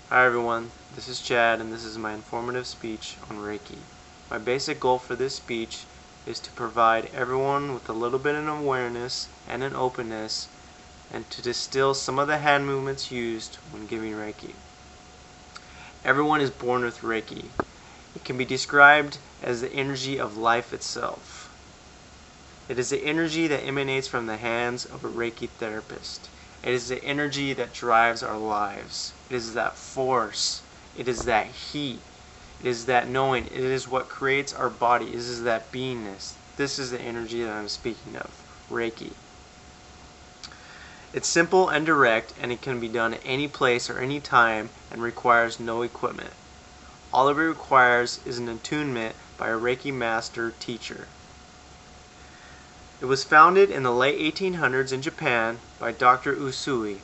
Hi everyone, this is Chad and this is my informative speech on Reiki. My basic goal for this speech is to provide everyone with a little bit of awareness and an openness and to distill some of the hand movements used when giving Reiki. Everyone is born with Reiki. It can be described as the energy of life itself. It is the energy that emanates from the hands of a Reiki therapist. It is the energy that drives our lives. It is that force. It is that heat. It is that knowing. It is what creates our body. It is that beingness. This is the energy that I'm speaking of, Reiki. It's simple and direct, and it can be done at any place or any time and requires no equipment. All it requires is an attunement by a Reiki master teacher. It was founded in the late 1800s in Japan by Dr. Usui.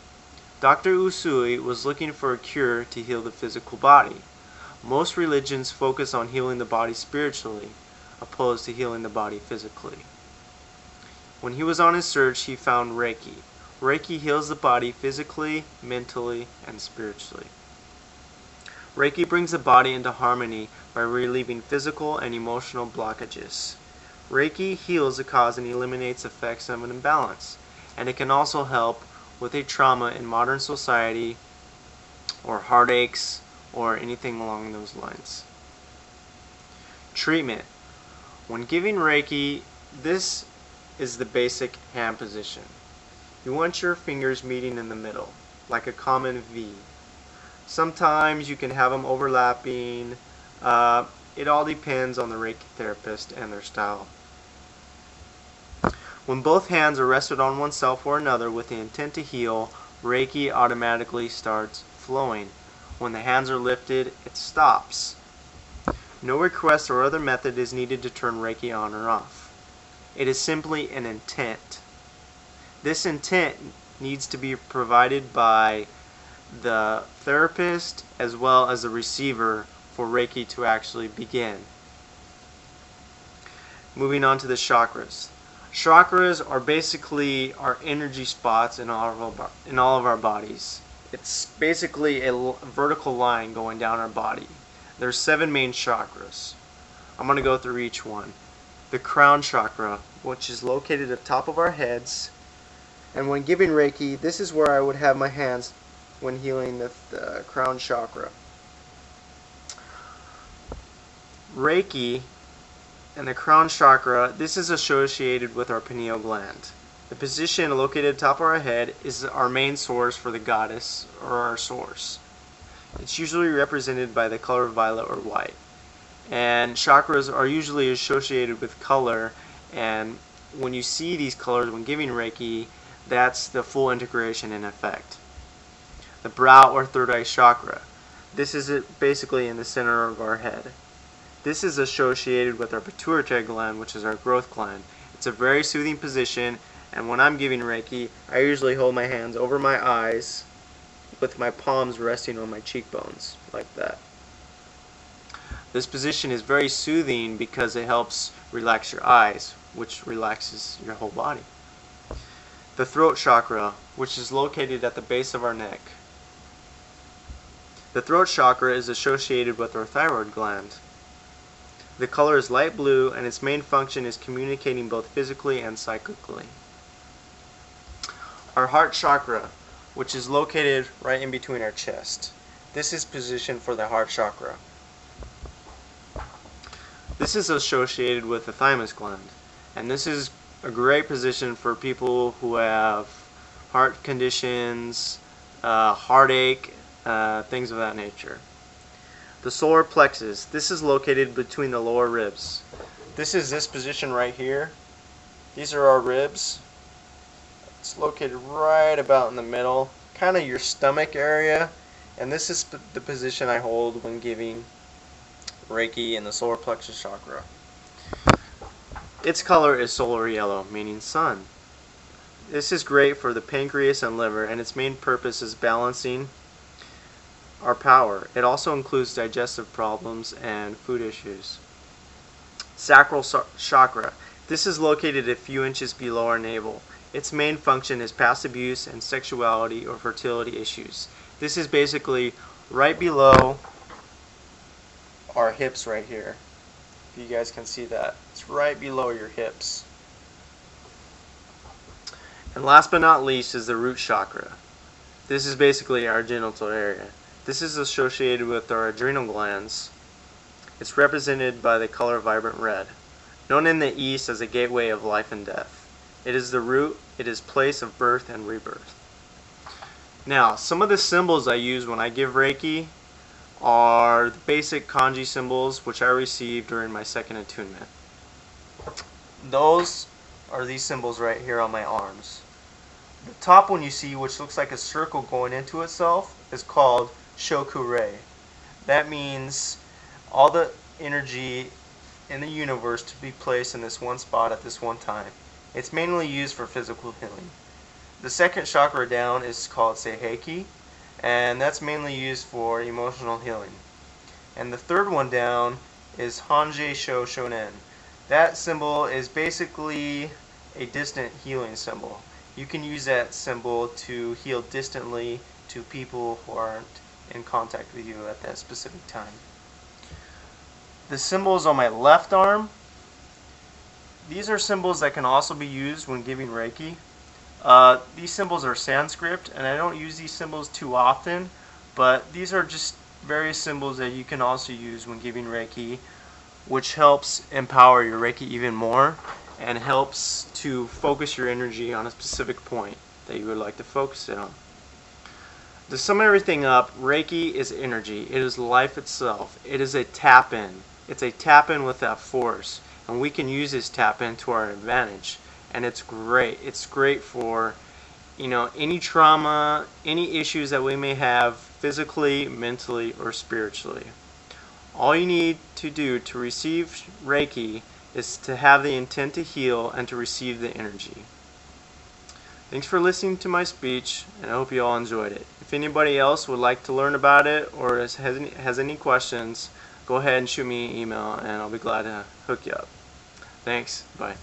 Dr. Usui was looking for a cure to heal the physical body. Most religions focus on healing the body spiritually, opposed to healing the body physically. When he was on his search, he found Reiki. Reiki heals the body physically, mentally, and spiritually. Reiki brings the body into harmony by relieving physical and emotional blockages. Reiki heals the cause and eliminates effects of an imbalance, and it can also help with a trauma in modern society or heartaches or anything along those lines. Treatment. When giving Reiki, this is the basic hand position. You want your fingers meeting in the middle, like a common V. Sometimes you can have them overlapping. It all depends on the Reiki therapist and their style. When both hands are rested on oneself or another with the intent to heal, Reiki automatically starts flowing. When the hands are lifted, it stops. No request or other method is needed to turn Reiki on or off. It is simply an intent. This intent needs to be provided by the therapist as well as the receiver for Reiki to actually begin. Moving on to the chakras. Chakras are basically our energy spots in all of our bodies. It's basically a vertical line going down our body. There's 7 main chakras. I'm going to go through each one. The crown chakra, which is located at the top of our heads. And when giving Reiki, this is where I would have my hands when healing the crown chakra. Reiki and the crown chakra, this is associated with our pineal gland. The position located at the top of our head is our main source for the goddess or our source. It's usually represented by the color violet or white. And chakras are usually associated with color, and when you see these colors when giving Reiki, that's the full integration in effect. The brow or third eye chakra. This is basically in the center of our head. This is associated with our pituitary gland, which is our growth gland. It's a very soothing position, and when I'm giving Reiki, I usually hold my hands over my eyes with my palms resting on my cheekbones, like that. This position is very soothing because it helps relax your eyes, which relaxes your whole body. The throat chakra, which is located at the base of our neck. The throat chakra is associated with our thyroid gland. The color is light blue, and its main function is communicating both physically and psychically. Our heart chakra, which is located right in between our chest. This is positioned for the heart chakra. This is associated with the thymus gland, and this is a great position for people who have heart conditions, heartache, things of that nature. The solar plexus, this is located between the lower ribs. This is this position right here. These are our ribs. It's located right about in the middle, kind of your stomach area, and this is the position I hold when giving Reiki in the solar plexus chakra. Its color is solar yellow, meaning sun. This is great for the pancreas and liver, and its main purpose is balancing our power. It also includes digestive problems and food issues. Sacral chakra. This is located a few inches below our navel. Its main function is past abuse and sexuality or fertility issues. This is basically right below our hips right here. If you guys can see that, it's right below your hips. And last but not least is the root chakra. This is basically our genital area. This is associated with our adrenal glands. It's represented by the color vibrant red, known in the East as a gateway of life and death. It is the root, it is place of birth and rebirth. Now, some of the symbols I use when I give Reiki are the basic kanji symbols, which I received during my second attunement. Those are these symbols right here on my arms. The top one you see, which looks like a circle going into itself, is called Shoku-rei. That means all the energy in the universe to be placed in this one spot at this one time. It's mainly used for physical healing. The second chakra down is called Seiheki, and that's mainly used for emotional healing. And the third one down is Hanjei Sho Shonen. That symbol is basically a distant healing symbol. You can use that symbol to heal distantly to people who aren't in contact with you at that specific time. The symbols on my left arm, these are symbols that can also be used when giving Reiki. These symbols are Sanskrit, and I don't use these symbols too often, but these are just various symbols that you can also use when giving Reiki, which helps empower your Reiki even more and helps to focus your energy on a specific point that you would like to focus it on. To sum everything up, Reiki is energy. It is life itself. It is a tap-in. It's a tap-in with that force, and we can use this tap-in to our advantage. And it's great. It's great for, any trauma, any issues that we may have physically, mentally, or spiritually. All you need to do to receive Reiki is to have the intent to heal and to receive the energy. Thanks for listening to my speech, and I hope you all enjoyed it. If anybody else would like to learn about it or has any questions, go ahead and shoot me an email, and I'll be glad to hook you up. Thanks. Bye.